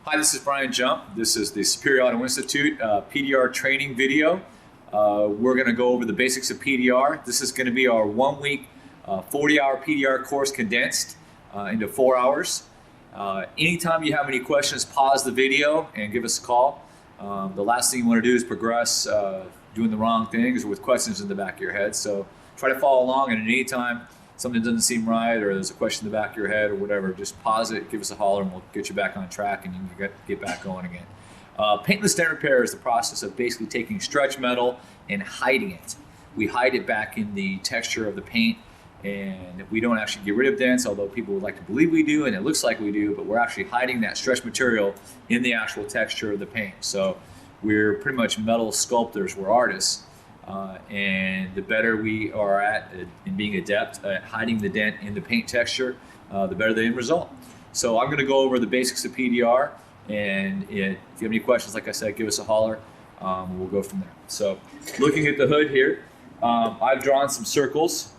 Hi, this is Brian Jump. This is the Superior Auto Institute PDR training video. We're going to go over the basics of PDR. This is going to be our 1 week, 40-hour PDR course condensed into 4 hours. Anytime you have any questions, pause the video and give us a call. The last thing you want to do is progress doing the wrong things or with questions in the back of your head. So try to follow along, and at any time something doesn't seem right or there's a question in the back of your head or whatever, just pause it, give us a holler, and we'll get you back on track and you can get back going again. Paintless dent repair is the process of basically taking stretch metal and hiding it. We hide it back in the texture of the paint, and we don't actually get rid of dents, although people would like to believe we do, and it looks like we do, but we're actually hiding that stretch material in the actual texture of the paint. So we're pretty much metal sculptors, we're artists. And the better we are at in being adept at hiding the dent in the paint texture, the better the end result. So I'm going to go over the basics of PDR, and if you have any questions, like I said, give us a holler. We'll go from there. So looking at the hood here, I've drawn some circles,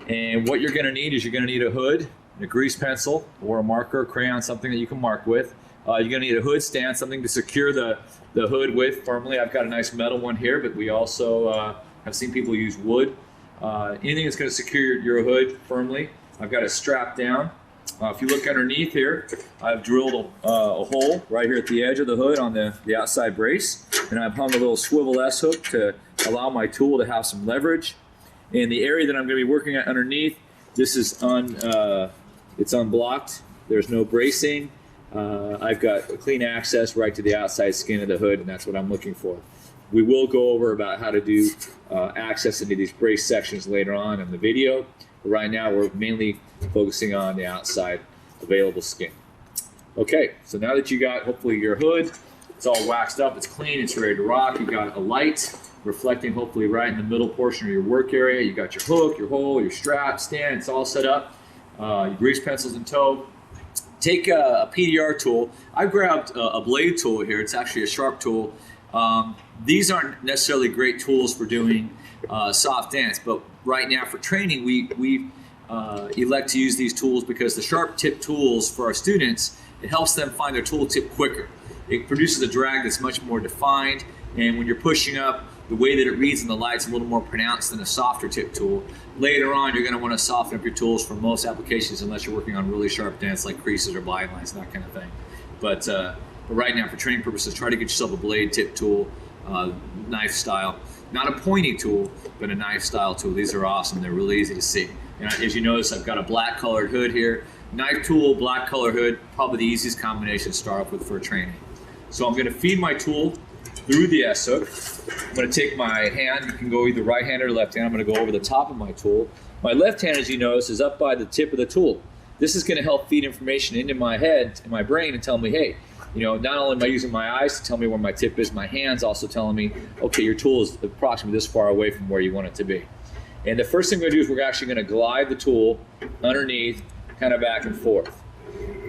and what you're going to need is you're going to need a hood, a grease pencil, or a marker, or crayon, something that you can mark with. You're going to need a hood stand, something to secure the hood with firmly. I've got a nice metal one here, but we also have seen people use wood. Anything that's going to secure your hood firmly. I've got it strapped down. If you look underneath here, I've drilled a hole right here at the edge of the hood on the outside brace, and I've hung a little swivel S-hook to allow my tool to have some leverage. In the area that I'm going to be working at underneath, this is it's unblocked. There's no bracing. I've got clean access right to the outside skin of the hood, and that's what I'm looking for. We will go over about how to do access into these brace sections later on in the video, but right now we're mainly focusing on the outside available skin. Okay, so now that you got hopefully your hood, it's all waxed up, it's clean, it's ready to rock. You got a light reflecting hopefully right in the middle portion of your work area. You got your hook, your hole, your strap, stand, it's all set up. Your grease pencils in tow. Take a PDR tool. I grabbed a blade tool here. It's actually a sharp tool. These aren't necessarily great tools for doing soft dents, but right now for training, we elect to use these tools because the sharp tip tools for our students, it helps them find their tool tip quicker. It produces a drag that's much more defined, and when you're pushing up, the way that it reads in the light's a little more pronounced than a softer tip tool. Later on, you're going to want to soften up your tools for most applications unless you're working on really sharp dents like creases or blind lines, that kind of thing. But right now, for training purposes, try to get yourself a blade tip tool, knife style. Not a pointy tool, but a knife style tool. These are awesome. They're really easy to see. And as you notice, I've got a black colored hood here. Knife tool, black color hood, probably the easiest combination to start off with for training. So I'm going to feed my tool through the S-hook. I'm going to take my hand, you can go either right hand or left hand. I'm going to go over the top of my tool. My left hand, as you notice, is up by the tip of the tool. This is going to help feed information into my head, in my brain, and tell me, hey, you know, not only am I using my eyes to tell me where my tip is, my hand's also telling me, okay, your tool is approximately this far away from where you want it to be. And the first thing we're going to do is we're actually going to glide the tool underneath, kind of back and forth.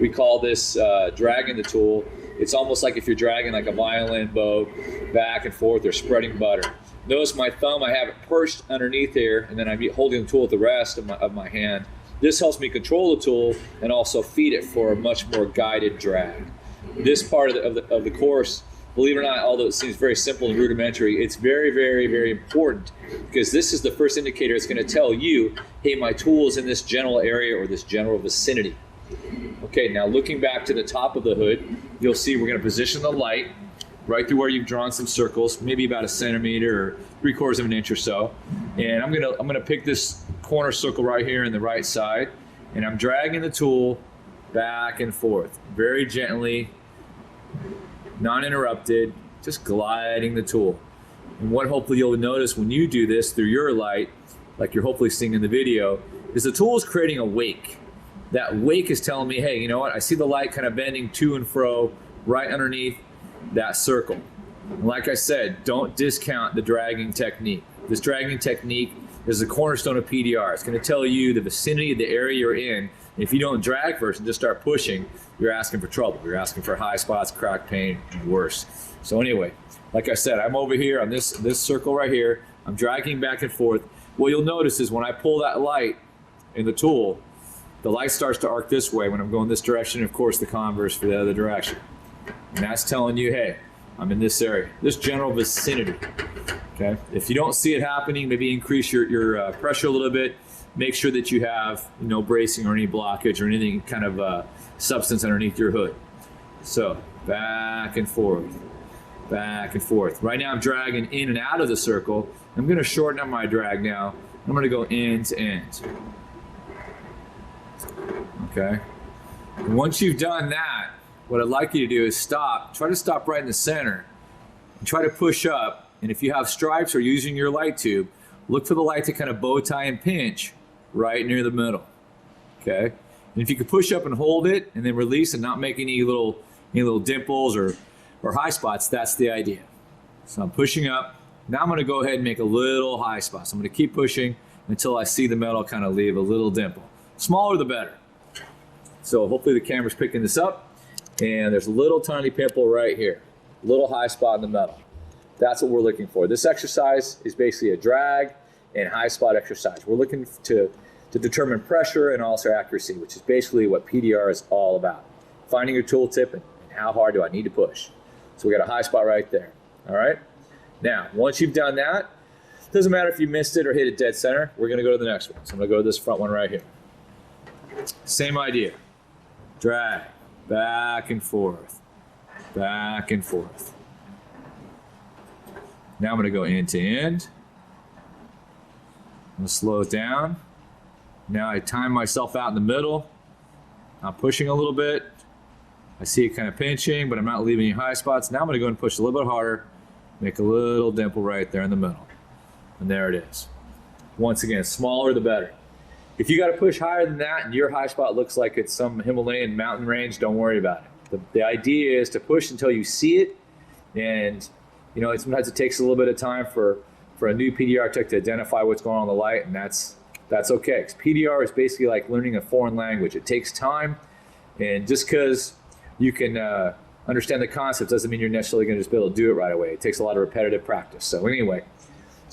We call this dragging the tool. It's almost like if you're dragging like a violin bow back and forth or spreading butter. Notice my thumb, I have it perched underneath here, and then I'm holding the tool with the rest of my hand. This helps me control the tool and also feed it for a much more guided drag. This part of the course, believe it or not, although it seems very simple and rudimentary, it's very, very, very important because this is the first indicator. It's going to tell you, hey, my tool is in this general area or this general vicinity. Okay, now looking back to the top of the hood, you'll see we're going to position the light right through where you've drawn some circles, maybe about 1 centimeter or 3/4 of an inch or so. And I'm gonna pick this corner circle right here in the right side, and I'm dragging the tool back and forth, very gently, non-interrupted, just gliding the tool. And what hopefully you'll notice when you do this through your light, like you're hopefully seeing in the video, is the tool is creating a wake. That wake is telling me, hey, you know what? I see the light kind of bending to and fro right underneath that circle. And like I said, don't discount the dragging technique. This dragging technique is the cornerstone of PDR. It's going to tell you the vicinity of the area you're in. And if you don't drag first and just start pushing, you're asking for trouble. You're asking for high spots, cracked paint, and worse. So anyway, like I said, I'm over here on this circle right here. I'm dragging back and forth. What you'll notice is when I pull that light in the tool, the light starts to arc this way when I'm going this direction, and of course the converse for the other direction. And that's telling you, hey, I'm in this area, this general vicinity. Okay. If you don't see it happening, maybe increase your pressure a little bit. Make sure that you have no bracing or any blockage or anything kind of substance underneath your hood. So back and forth, back and forth. Right now I'm dragging in and out of the circle. I'm going to shorten up my drag now. I'm going to go end to end. Okay. And once you've done that, what I'd like you to do is stop. Try to stop right in the center and try to push up. And if you have stripes or using your light tube, look for the light to kind of bow tie and pinch right near the middle. Okay. And if you can push up and hold it and then release and not make any little dimples or high spots, that's the idea. So I'm pushing up. Now I'm going to go ahead and make a little high spot. So I'm going to keep pushing until I see the metal kind of leave a little dimple. Smaller the better. So hopefully the camera's picking this up. And there's a little tiny pimple right here. Little high spot in the metal. That's what we're looking for. This exercise is basically a drag and high spot exercise. We're looking to determine pressure and also accuracy, which is basically what PDR is all about. Finding your tool tip and how hard do I need to push. So we got a high spot right there. All right. Now, once you've done that, doesn't matter if you missed it or hit it dead center. We're going to go to the next one. So I'm going to go to this front one right here. Same idea. Drag back and forth, back and forth. Now I'm going to go end to end. I'm going to slow it down. Now I time myself out in the middle. I'm pushing a little bit. I see it kind of pinching, but I'm not leaving any high spots. Now I'm going to go and push a little bit harder. Make a little dimple right there in the middle. And there it is. Once again, smaller the better. If you got to push higher than that and your high spot looks like it's some Himalayan mountain range, don't worry about it. The idea is to push until you see it. And sometimes it takes a little bit of time for a new PDR tech to identify what's going on in the light, and that's okay. 'Cause PDR is basically like learning a foreign language. It takes time, and just because you can understand the concept doesn't mean you're necessarily going to just be able to do it right away. It takes a lot of repetitive practice. So anyway,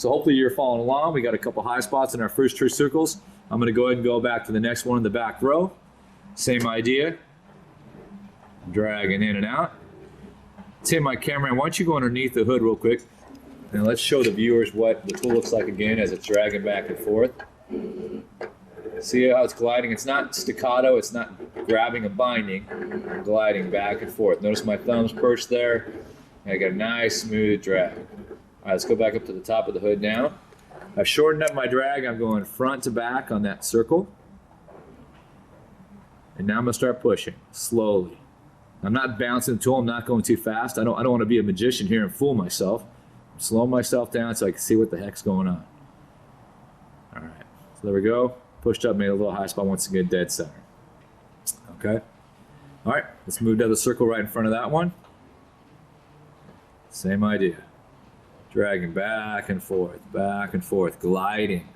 hopefully you're following along. We got a couple high spots in our first two circles. I'm going to go ahead and go back to the next one in the back row. Same idea. Dragging in and out. Take my camera, and why don't you go underneath the hood real quick, and let's show the viewers what the tool looks like again as it's dragging back and forth. See how it's gliding? It's not staccato, it's not grabbing and binding. I'm gliding back and forth. Notice my thumb's perched there, and I got a nice smooth drag. All right, let's go back up to the top of the hood now. I've shortened up my drag. I'm going front to back on that circle. And now I'm going to start pushing slowly. I'm not bouncing the tool. I'm not going too fast. I don't want to be a magician here and fool myself. I'm slowing myself down so I can see what the heck's going on. All right. So there we go. Pushed up, made a little high spot once again, dead center. Okay. All right. Let's move to the circle right in front of that one. Same idea. Dragging back and forth, gliding.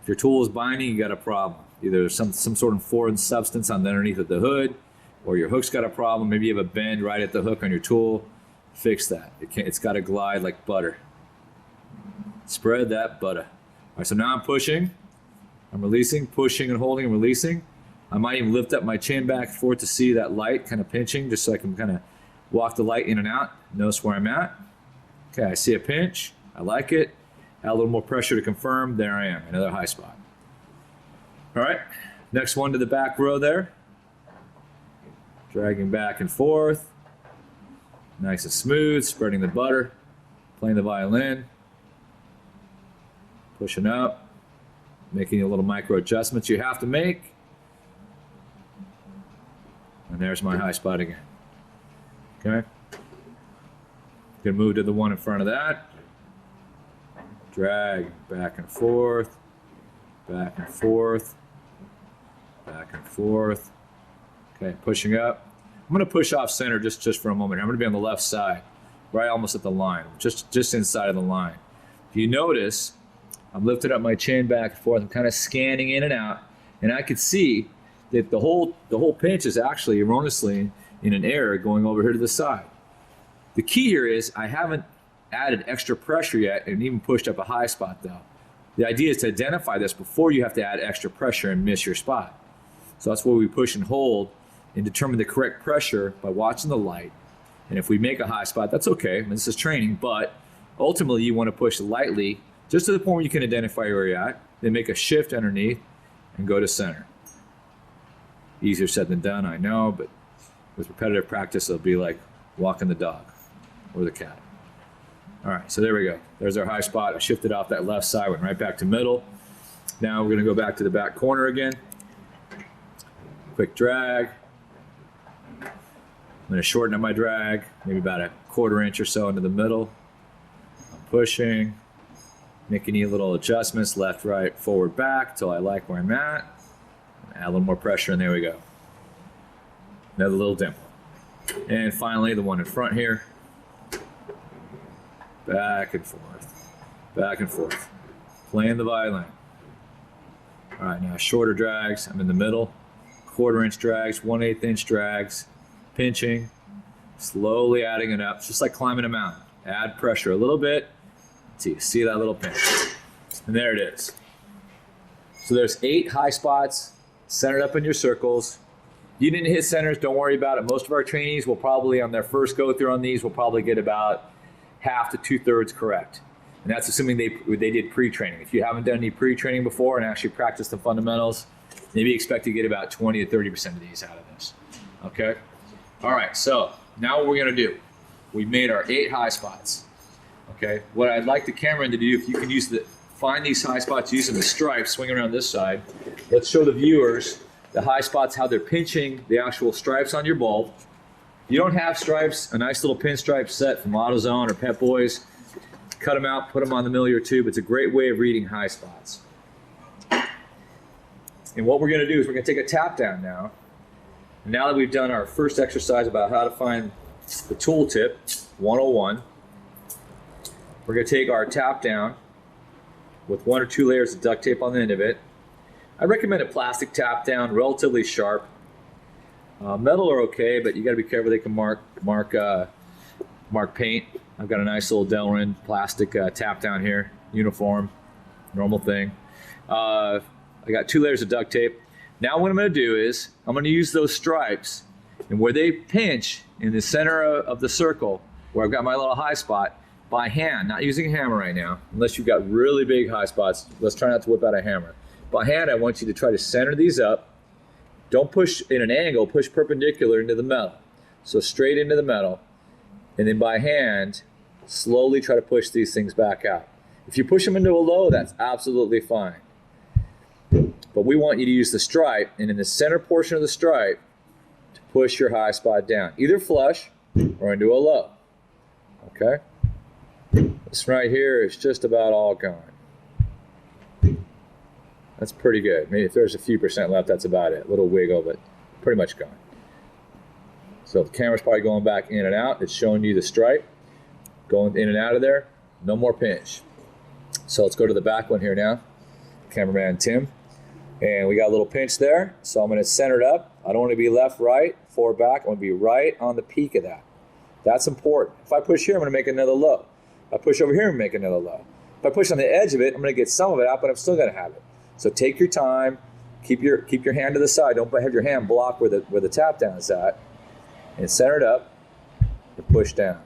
If your tool is binding, you got a problem. Either some sort of foreign substance on the underneath of the hood, or your hook's got a problem. Maybe you have a bend right at the hook on your tool. Fix that. It's got to glide like butter. Spread that butter. All right, so now I'm pushing. I'm releasing, pushing and holding and releasing. I might even lift up my chin back and forth to see that light kind of pinching, just so I can kind of walk the light in and out. Notice where I'm at. Okay, I see a pinch. I like it. Add a little more pressure to confirm. There I am, another high spot. All right, next one to the back row there. Dragging back and forth. Nice and smooth, spreading the butter. Playing the violin. Pushing up. Making a little micro adjustments you have to make. And there's my high spot again. Okay. Gonna move to the one in front of that. Drag back and forth, back and forth, back and forth. Okay, pushing up. I'm gonna push off center just for a moment. I'm gonna be on the left side, right almost at the line, just inside of the line. If you notice, I'm lifting up my chin back and forth. I'm kind of scanning in and out, and I could see that the whole pinch is actually erroneously in an error going over here to the side. The key here is I haven't added extra pressure yet and even pushed up a high spot though. The idea is to identify this before you have to add extra pressure and miss your spot. So that's where we push and hold and determine the correct pressure by watching the light And if we make a high spot, that's okay. I mean, this is training, but ultimately you want to push lightly just to the point where you can identify where you're at, then make a shift underneath and go to center. Easier said than done, I know, but with repetitive practice, it'll be like walking the dog or the cat. All right, so there we go. There's our high spot. I shifted off that left side, went right back to middle. Now we're gonna go back to the back corner again. Quick drag. I'm gonna shorten up my drag, maybe about a 1/4 inch or so into the middle. I'm pushing, making any little adjustments, left, right, forward, back, till I like where I'm at. Add a little more pressure, and there we go. Another little dimple. And finally, the one in front here. Back and forth, back and forth. Playing the violin. All right, now shorter drags. I'm in the middle. 1/4 inch drags, 1/8 inch drags. Pinching, slowly adding it up, just like climbing a mountain. Add pressure a little bit until you see that little pinch. And there it is. So there's 8 high spots centered up in your circles. You didn't hit centers, don't worry about it. Most of our trainees will probably, on their first go through on these, will probably get about half to 2/3 correct. And that's assuming they did pre-training. If you haven't done any pre-training before and actually practiced the fundamentals, maybe expect to get about 20 to 30% of these out of this. Okay? All right, so now what we're gonna do, we made our 8 high spots. Okay, what I'd like the cameraman to do, if you can find these high spots using the stripes, swing around this side. Let's show the viewers the high spots, how they're pinching the actual stripes on your bulb. If you don't have stripes, a nice little pinstripe set from AutoZone or Pep Boys, cut them out, put them on the milli or tube. It's a great way of reading high spots. And what we're gonna do is we're gonna take a tap down now. And now that we've done our first exercise about how to find the tooltip, 101, we're gonna take our tap down with 1 or 2 layers of duct tape on the end of it. I recommend a plastic tap down, relatively sharp. Metal are okay, but you got to be careful. They can mark paint. I've got a nice little Delrin plastic tap down here, uniform, normal thing. I got 2 layers of duct tape. Now what I'm going to do is I'm going to use those stripes, and where they pinch in the center of the circle, where I've got my little high spot, by hand, not using a hammer right now, unless you've got really big high spots. Let's try not to whip out a hammer. By hand, I want you to try to center these up. Don't push in an angle, push perpendicular into the metal. So straight into the metal. And then by hand, slowly try to push these things back out. If you push them into a low, that's absolutely fine. But we want you to use the stripe, and in the center portion of the stripe, to push your high spot down, either flush or into a low. Okay? This right here is just about all gone. That's pretty good. Maybe if there's a few percent left, that's about it. A little wiggle, but pretty much gone. So the camera's probably going back in and out. It's showing you the stripe going in and out of there. No more pinch. So let's go to the back one here now. Cameraman Tim. And we got a little pinch there. So I'm going to center it up. I don't want to be left, right, forward, back. I want to be right on the peak of that. That's important. If I push here, I'm going to make another low. If I push over here and make another low. If I push on the edge of it, I'm going to get some of it out, but I'm still going to have it. So take your time, keep your hand to the side. Don't have your hand block where the tap down is at, and center it up and push down.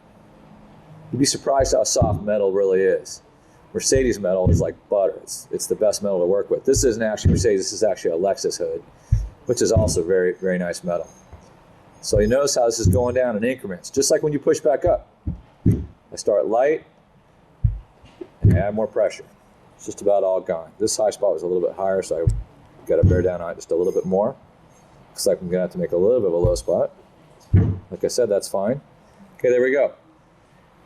You'd be surprised how soft metal really is. Mercedes metal is like butter. It's the best metal to work with. This isn't actually Mercedes. This is actually a Lexus hood, which is also very, very nice metal. So you notice how this is going down in increments, just like when you push back up. I start light and add more pressure. It's just about all gone. This high spot was a little bit higher, so I got to bear down on it just a little bit more. Looks like I'm going to have to make a little bit of a low spot. Like I said, that's fine. Okay, there we go.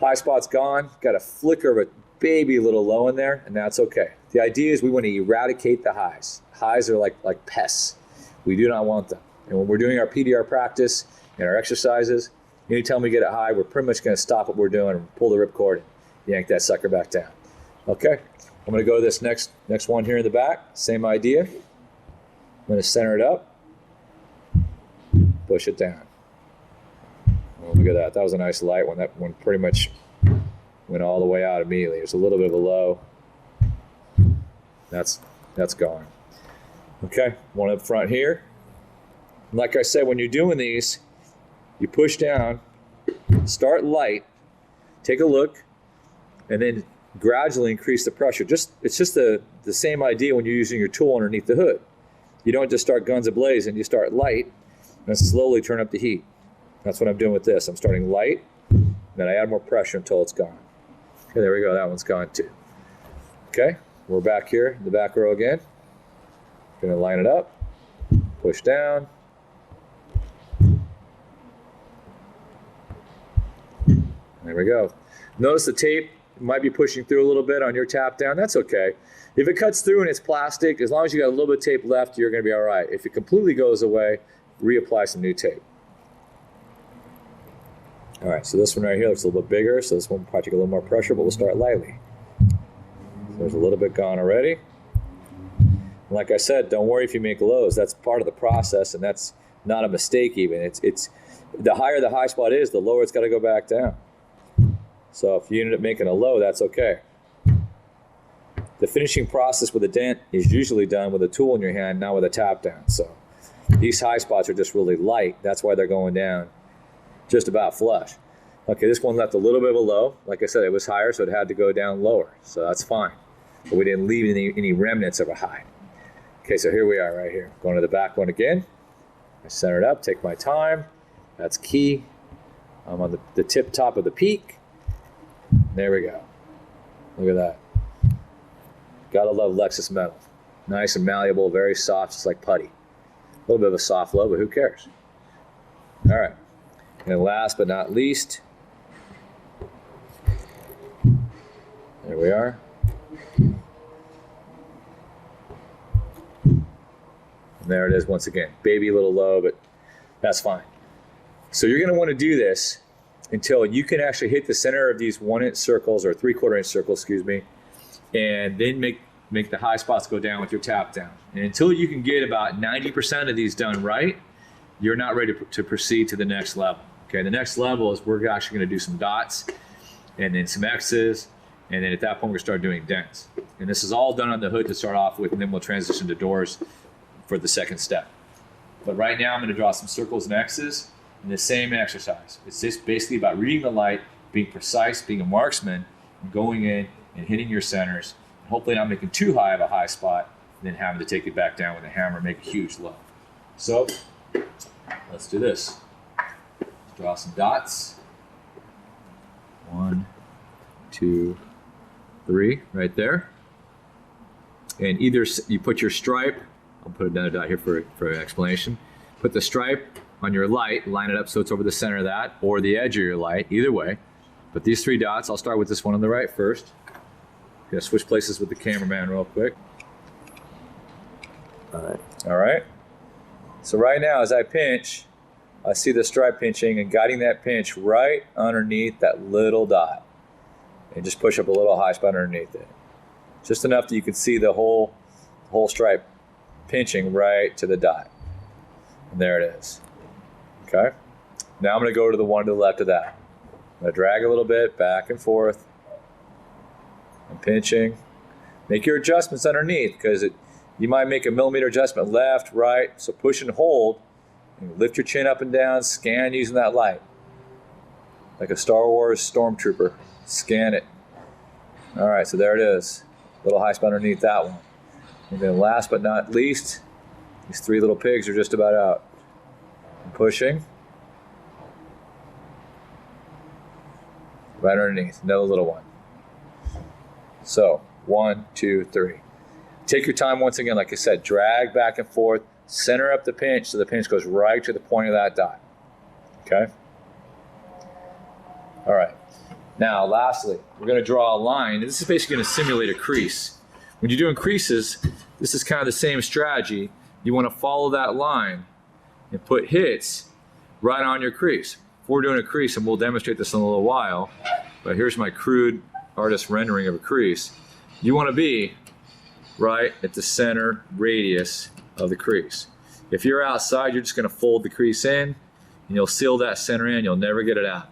High spot's gone. Got a flicker of a baby little low in there, and that's okay. The idea is we want to eradicate the highs. Highs are like pests. We do not want them. And when we're doing our PDR practice and our exercises, anytime we get it high, we're pretty much going to stop what we're doing and pull the ripcord and yank that sucker back down. Okay, I'm going to go to this next one here in the back. Same idea. I'm going to center it up, push it down. Oh, look at that. That was a nice light one. That one pretty much went all the way out immediately. There's a little bit of a low. That's gone. Okay, one up front here. And like I said, when you're doing these, you push down Start light, take a look, and then gradually increase the pressure. It's just the same idea when you're using your tool underneath the hood. You don't just start guns a-blazing, you start light and slowly turn up the heat. That's what I'm doing with this. I'm starting light, then I add more pressure until it's gone. Okay, there we go, that one's gone too. Okay, we're back here in the back row again. Gonna line it up, push down. There we go. Notice the tape might be pushing through a little bit on your tap down. That's okay. If it cuts through and it's plastic, as long as you got a little bit of tape left, you're gonna be all right. If it completely goes away, reapply some new tape. All right, so this one right here looks a little bit bigger, so this one will probably take a little more pressure, but we'll start lightly. So there's a little bit gone already. And like I said, don't worry if you make lows. That's part of the process, and that's not a mistake even. It's the higher the high spot is, the lower it's gotta go back down. So if you ended up making a low, that's okay. The finishing process with a dent is usually done with a tool in your hand, not with a tap down. So these high spots are just really light. That's why they're going down just about flush. Okay, this one left a little bit of a low. Like I said, it was higher, so it had to go down lower. So that's fine. But we didn't leave any remnants of a high. Okay, so here we are right here. Going to the back one again. I center it up, take my time. That's key. I'm on the tip top of the peak. There we go. Look at that. Gotta love Lexus metal. Nice and malleable, very soft, just like putty. A little bit of a soft low, but who cares? All right. And last but not least, there we are. And there it is once again. Baby little low, but that's fine. So you're gonna wanna do this until you can actually hit the center of these 1-inch circles or 3/4 inch circles, excuse me, and then make the high spots go down with your tap down. And until you can get about 90% of these done right, you're not ready to proceed to the next level. Okay, the next level is we're actually gonna do some dots and then some X's, and then at that point we're gonna start doing dents. And this is all done on the hood to start off with, and then we'll transition to doors for the second step. But right now I'm gonna draw some circles and X's in the same exercise. It's just basically about reading the light, being precise, being a marksman, and going in and hitting your centers, and hopefully not making too high of a high spot, and then having to take it back down with a hammer and make a huge low. So let's do this. Let's draw some dots. 1, 2, 3, right there. And either you put your stripe, I'll put another dot here for an explanation. Put the stripe on your light, line it up so it's over the center of that, or the edge of your light, either way. But these 3 dots, I'll start with this one on the right first. Gonna switch places with the cameraman real quick. All right. So right now, as I pinch, I see the stripe pinching and guiding that pinch right underneath that little dot. And just push up a little high spot underneath it. Just enough that you can see the whole stripe pinching right to the dot. And there it is. Okay. Now I'm gonna go to the one to the left of that. I'm gonna drag a little bit back and forth. I'm pinching. Make your adjustments underneath, because you might make a millimeter adjustment left, right. So push and hold, and lift your chin up and down, scan using that light. Like a Star Wars stormtrooper, scan it. All right, so there it is. Little high spot underneath that one. And then last but not least, these 3 little pigs are just about out. I'm pushing. Right underneath, another little one. So 1, 2, 3. Take your time once again, like I said, drag back and forth, center up the pinch so the pinch goes right to the point of that dot. Okay? All right. Now, lastly, we're going to draw a line. This is basically going to simulate a crease. When you're doing creases, this is kind of the same strategy. You want to follow that line and put hits right on your crease. If we're doing a crease, and we'll demonstrate this in a little while, but here's my crude artist rendering of a crease. You want to be right at the center radius of the crease. If you're outside, you're just going to fold the crease in, and you'll seal that center in. You'll never get it out.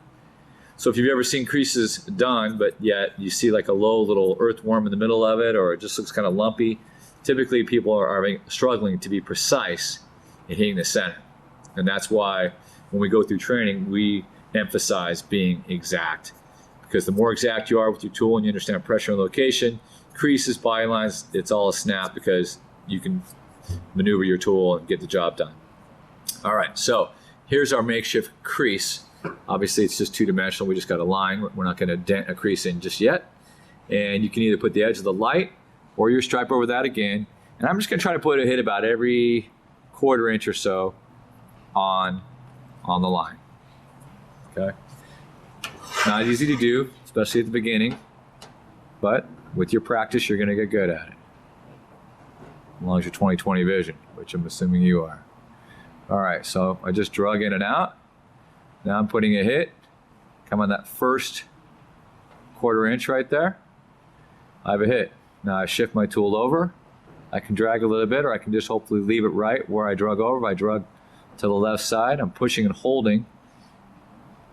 So if you've ever seen creases done, but yet you see like a low little earthworm in the middle of it, or it just looks kind of lumpy, typically people are struggling to be precise in hitting the center. And that's why when we go through training, we emphasize being exact, because the more exact you are with your tool and you understand pressure and location, creases, body lines, it's all a snap because you can maneuver your tool and get the job done. All right, so here's our makeshift crease. Obviously, it's just two-dimensional. We just got a line. We're not going to dent a crease in just yet. And you can either put the edge of the light or your stripe over that again. And I'm just going to try to put a hit about every 1/4 inch or so on the line. Okay. Not easy to do, especially at the beginning, but with your practice, you're going to get good at it. As long as you're 20/20 vision, which I'm assuming you are. All right, so I just drug in and out. Now I'm putting a hit. Come on that first 1/4 inch right there. I have a hit. Now I shift my tool over. I can drag a little bit, or I can just hopefully leave it right where I drug over. If I drug to the left side, I'm pushing and holding,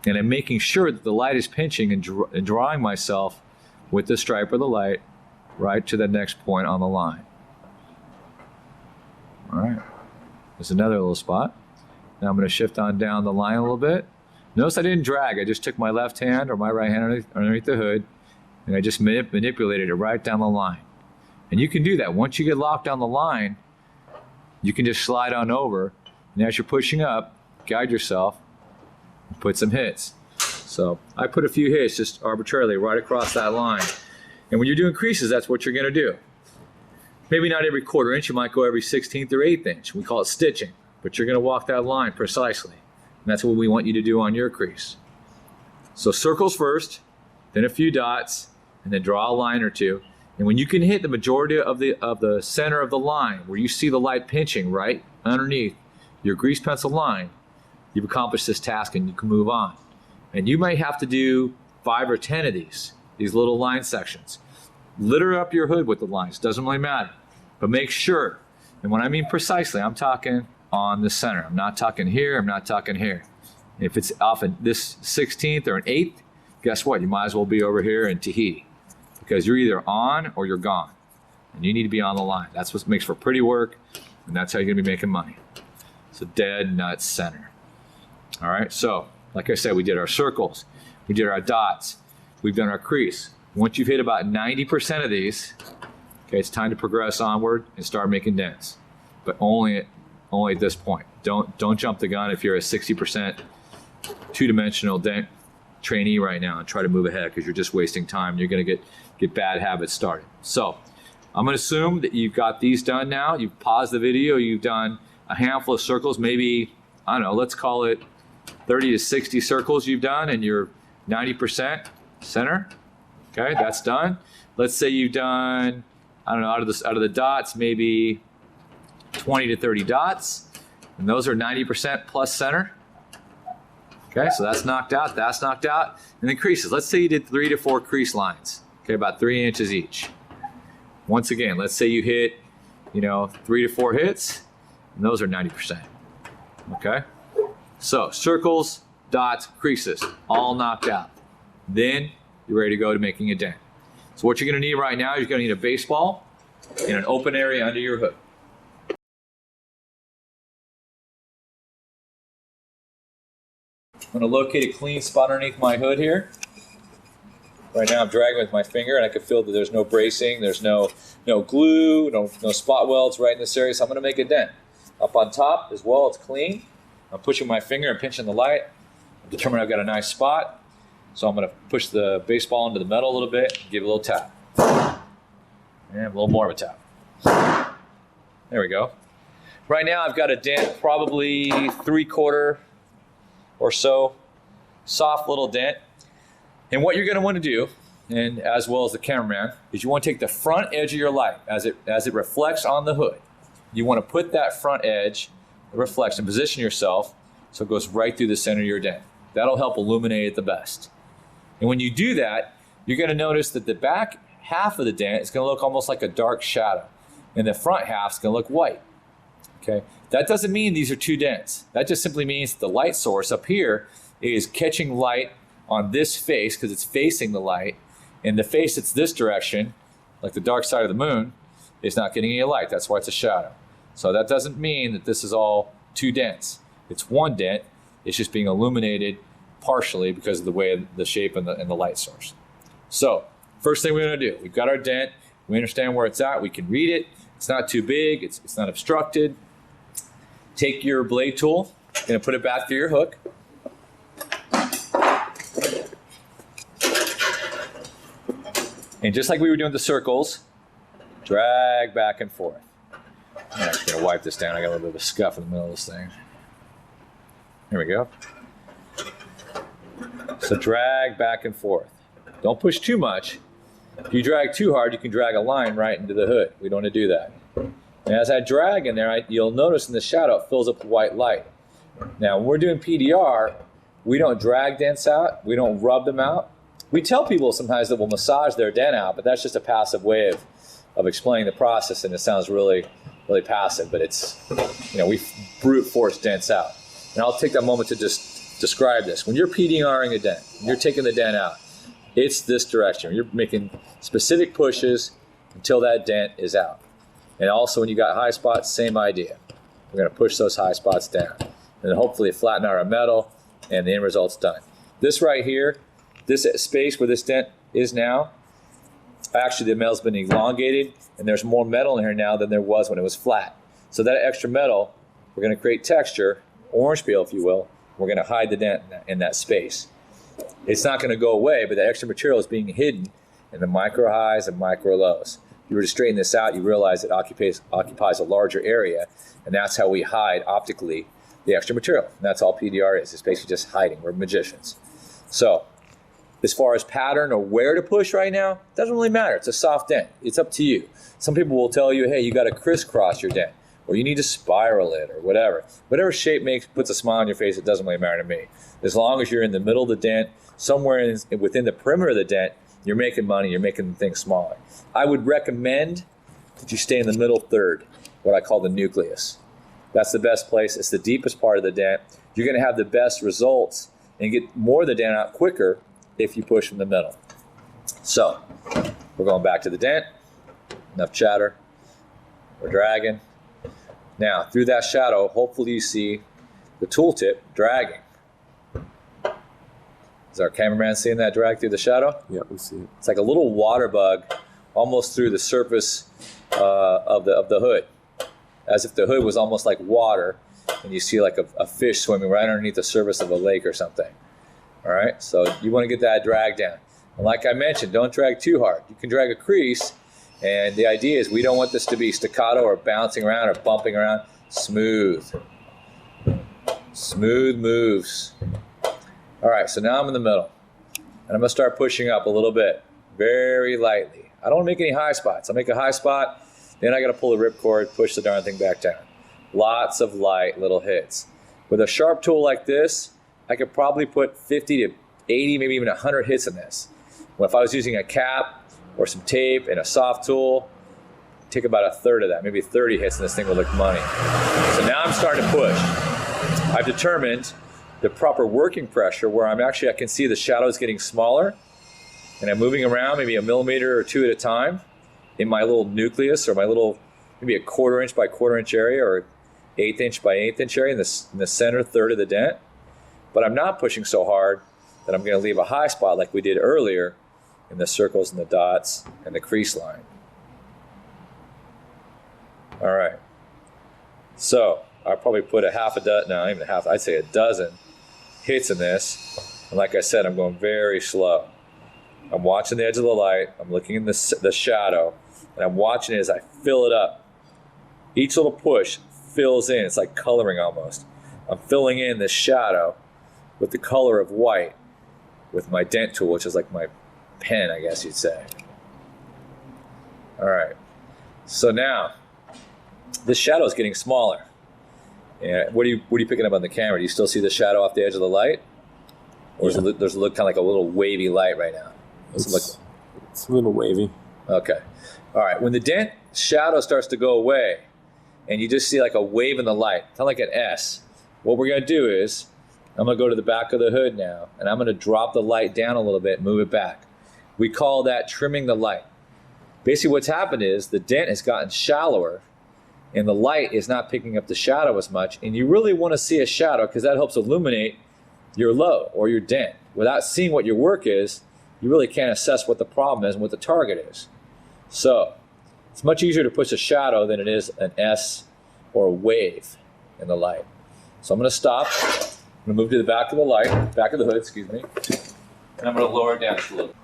and I'm making sure that the light is pinching and drawing myself with the stripe or the light right to the next point on the line. All right, there's another little spot. Now I'm going to shift on down the line a little bit. Notice I didn't drag. I just took my left hand or my right hand underneath the hood, and I just manipulated it right down the line. And you can do that. Once you get locked on the line, you can just slide on over, and as you're pushing up, guide yourself and put some hits. So I put a few hits just arbitrarily right across that line. And when you're doing creases, that's what you're going to do. Maybe not every 1/4 inch, you might go every 1/16 or 1/8 inch. We call it stitching, but you're going to walk that line precisely. And that's what we want you to do on your crease. So circles first, then a few dots, and then draw a line or two. And when you can hit the majority of the center of the line, where you see the light pinching right underneath your grease pencil line, you've accomplished this task and you can move on. And you might have to do 5 or 10 of these little line sections. Litter up your hood with the lines, doesn't really matter. But make sure, and when I mean precisely, I'm talking on the center. I'm not talking here, I'm not talking here. If it's off in this 1/16 or an 1/8, guess what? You might as well be over here in Tahiti, because you're either on or you're gone. And you need to be on the line. That's what makes for pretty work, and that's how you're gonna be making money. So dead nut center. All right, so like I said, we did our circles, we did our dots, we've done our crease. Once you've hit about 90% of these, okay, it's time to progress onward and start making dents. But only at this point. Don't jump the gun if you're a 60% two-dimensional dent trainee right now and try to move ahead, because you're just wasting time. You're gonna get bad habits started. So I'm gonna assume that you've got these done now. You've paused the video, you've done a handful of circles, maybe, I don't know, let's call it 30 to 60 circles you've done, and you're 90% center. Okay, that's done. Let's say you've done, I don't know, out of the dots, maybe 20 to 30 dots, and those are 90% plus center. Okay, so that's knocked out, that's knocked out. And then creases, let's say you did 3 to 4 crease lines, okay, about 3 inches each. Once again, let's say you hit, 3 to 4 hits, and those are 90%. Okay, so circles, dots, creases, all knocked out. Then you're ready to go to making a dent. So what you're gonna need right now, you're gonna need a baseball in an open area under your hood. I'm gonna locate a clean spot underneath my hood here. Right now I'm dragging with my finger, and I can feel that there's no bracing, there's no glue, no spot welds right in this area, so I'm gonna make a dent. Up on top as well, it's clean. I'm pushing my finger and pinching the light. I'm determined I've got a nice spot. So I'm gonna push the baseball into the metal a little bit, give it a little tap. And a little more of a tap. There we go. Right now I've got a dent, probably 3/4 or so, soft little dent. And what you're gonna wanna do, and as well as the cameraman, is you wanna take the front edge of your light as it reflects on the hood. You wanna put that front edge, the reflection, position yourself so it goes right through the center of your dent. That'll help illuminate it the best. And when you do that, you're gonna notice that the back half of the dent is gonna look almost like a dark shadow, and the front half is gonna look white, okay? That doesn't mean these are 2 dents. That just simply means the light source up here is catching light on this face, because it's facing the light, and the face that's this direction, like the dark side of the moon, is not getting any light. That's why it's a shadow. So that doesn't mean that this is all 2 dents. It's 1 dent. It's just being illuminated partially because of the way the shape and the light source. So first thing we're going to do, we've got our dent. We understand where it's at. We can read it. It's not too big. It's not obstructed. Take your blade tool. You're going to put it back through your hook. And just like we were doing the circles, drag back and forth. I'm actually going to wipe this down. I got a little bit of a scuff in the middle of this thing. Here we go. So drag back and forth. Don't push too much. If you drag too hard, you can drag a line right into the hood. We don't want to do that. And as I drag in there, you'll notice in the shadow it fills up with white light. Now, when we're doing PDR, we don't drag dents out. We don't rub them out. We tell people sometimes that we'll massage their dent out, but that's just a passive way of explaining the process, and it sounds really, really passive, but it's, we brute force dents out. And I'll take that moment to just describe this. When you're PDRing a dent, when you're taking the dent out, it's this direction. You're making specific pushes until that dent is out. And also when you got high spots, same idea. We're gonna push those high spots down. And then hopefully flatten out our metal, and the end result's done. This right here, this space where this dent is now, actually the metal's been elongated, and there's more metal in here now than there was when it was flat. So that extra metal, we're gonna create texture, orange peel if you will, we're gonna hide the dent in that space. It's not gonna go away, but the extra material is being hidden in the micro highs and micro lows. If you were to straighten this out, you realize it occupies a larger area, and that's how we hide optically the extra material. And that's all PDR is. It's basically just hiding. We're magicians. So, as far as pattern or where to push right now, it doesn't really matter. It's a soft dent. It's up to you. Some people will tell you, hey, you got to crisscross your dent, or you need to spiral it, or whatever. Whatever shape puts a smile on your face, it doesn't really matter to me. As long as you're in the middle of the dent, somewhere within the perimeter of the dent, you're making money, you're making things smaller. I would recommend that you stay in the middle third, what I call the nucleus. That's the best place. It's the deepest part of the dent. You're going to have the best results and get more of the dent out quicker if you push from the middle. So, we're going back to the dent. Enough chatter. We're dragging. Now, through that shadow, hopefully you see the tooltip dragging. Is our cameraman seeing that drag through the shadow? Yeah, we see it. It's like a little water bug almost through the surface of the hood. As if the hood was almost like water, and you see like a fish swimming right underneath the surface of a lake or something. All right, so you want to get that drag down. And like I mentioned, don't drag too hard. You can drag a crease, and the idea is we don't want this to be staccato or bouncing around or bumping around. Smooth. Smooth moves. All right, so now I'm in the middle, and I'm gonna start pushing up a little bit, very lightly. I don't want to make any high spots. I'll make a high spot, then I gotta pull the ripcord, push the darn thing back down. Lots of light little hits. With a sharp tool like this, I could probably put 50 to 80, maybe even 100 hits in this. Well, if I was using a cap or some tape and a soft tool, take about a third of that, maybe 30 hits, and this thing would look money. So now I'm starting to push. I've determined the proper working pressure where I can see the shadows getting smaller, and I'm moving around maybe a millimeter or two at a time in my little nucleus, or my little, maybe a 1/4 inch by 1/4 inch area, or 1/8 inch by 1/8 inch area in the center third of the dent. But I'm not pushing so hard that I'm going to leave a high spot like we did earlier in the circles and the dots and the crease line. All right. So I'll probably put I'd say a dozen hits in this. And like I said, I'm going very slow. I'm watching the edge of the light. I'm looking in the shadow, and I'm watching it as I fill it up. Each little push fills in. It's like coloring almost. I'm filling in the shadow with the color of white with my dent tool, which is like my pen, I guess you'd say. All right. So now, this shadow is getting smaller. And what are you picking up on the camera? Do you still see the shadow off the edge of the light? Or does it look kind of like a little wavy light right now? It's a little wavy. Okay. All right. When the dent shadow starts to go away, and you just see like a wave in the light, kind of like an S, what we're going to do is, I'm going to go to the back of the hood now, and I'm going to drop the light down a little bit, move it back. We call that trimming the light. Basically what's happened is the dent has gotten shallower, and the light is not picking up the shadow as much, and you really want to see a shadow because that helps illuminate your low or your dent. Without seeing what your work is, you really can't assess what the problem is and what the target is. So it's much easier to push a shadow than it is an S or a wave in the light. So I'm going to stop. I'm going to move to the back of the light, back of the hood, excuse me, and I'm going to lower it down just a little.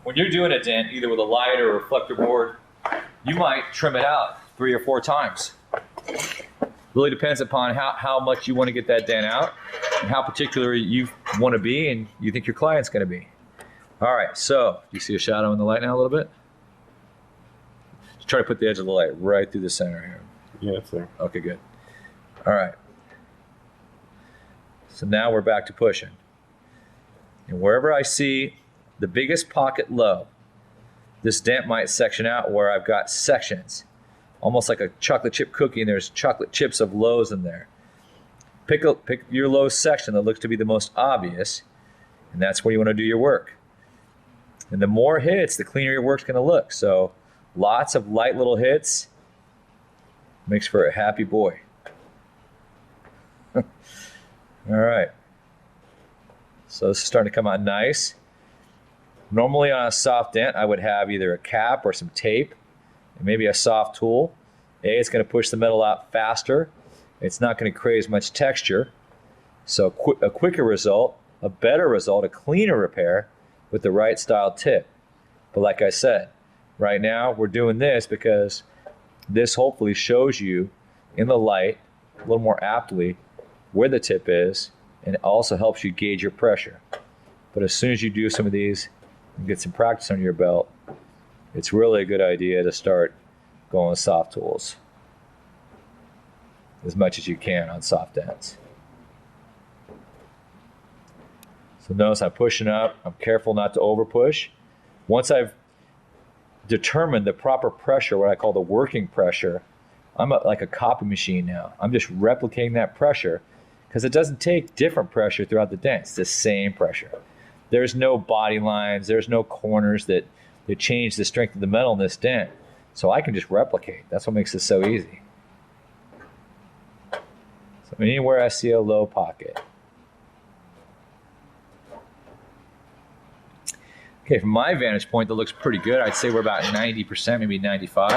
When you're doing a dent, either with a light or a reflector board, you might trim it out 3 or 4 times. Really depends upon how much you want to get that dent out and how particular you want to be and you think your client's going to be. All right, so you see a shadow in the light now a little bit? Just try to put the edge of the light right through the center here. Yeah, it's there. Okay, good. All right. So now we're back to pushing. And wherever I see the biggest pocket low, this dent might section out where I've got sections, almost like a chocolate chip cookie, and there's chocolate chips of lows in there. Pick your low section that looks to be the most obvious, and that's where you want to do your work. And the more hits, the cleaner your work's going to look. So lots of light little hits makes for a happy boy. All right. So this is starting to come out nice. Normally on a soft dent, I would have either a cap or some tape and maybe a soft tool. It's going to push the metal out faster. It's not going to create as much texture. So a quicker result, a better result, a cleaner repair with the right style tip. But like I said, right now we're doing this because this hopefully shows you in the light a little more aptly where the tip is, and it also helps you gauge your pressure. But as soon as you do some of these and get some practice under your belt, it's really a good idea to start going with soft tools as much as you can on soft dents. So notice I'm pushing up. I'm careful not to over push. Once I've determined the proper pressure, what I call the working pressure, I'm like a copy machine now. I'm just replicating that pressure because it doesn't take different pressure throughout the dent. It's the same pressure. There's no body lines. There's no corners that change the strength of the metal in this dent. So I can just replicate. That's what makes this so easy. So anywhere I see a low pocket. Okay, from my vantage point, that looks pretty good. I'd say we're about 90%, maybe 95.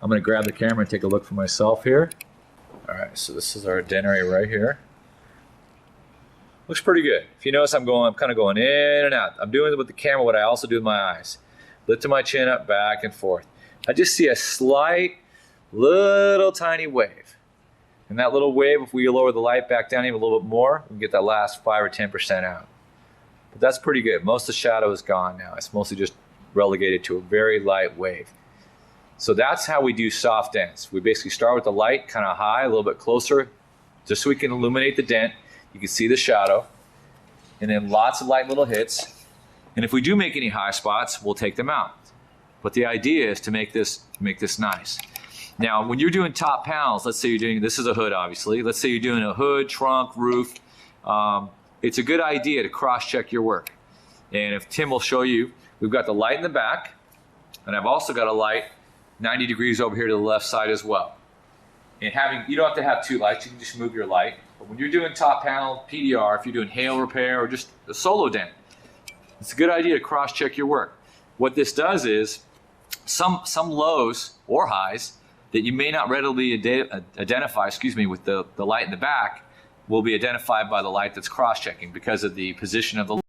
I'm going to grab the camera and take a look for myself here. All right, so this is our dent area right here. Looks pretty good. If you notice, I'm kind of going in and out. I'm doing it with the camera what I also do with my eyes. Lifting my chin up, back and forth. I just see a slight, little tiny wave. And that little wave, if we lower the light back down even a little bit more, we can get that last 5 or 10% out. But that's pretty good. Most of the shadow is gone now. It's mostly just relegated to a very light wave. So that's how we do soft dents. We basically start with the light kind of high, a little bit closer, just so we can illuminate the dent. You can see the shadow. And then lots of light little hits. And if we do make any high spots, we'll take them out. But the idea is to make this nice. Now, when you're doing top panels, let's say you're doing, this is a hood obviously, let's say you're doing a hood, trunk, roof, it's a good idea to cross-check your work. And if Tim will show you, we've got the light in the back, and I've also got a light 90 degrees over here to the left side as well. And you don't have to have 2 lights, you can just move your light. But when you're doing top panel PDR, if you're doing hail repair or just a solo dent, it's a good idea to cross-check your work. What this does is, some lows or highs that you may not readily identify, with the light in the back, will be identified by the light that's cross-checking because of the position of the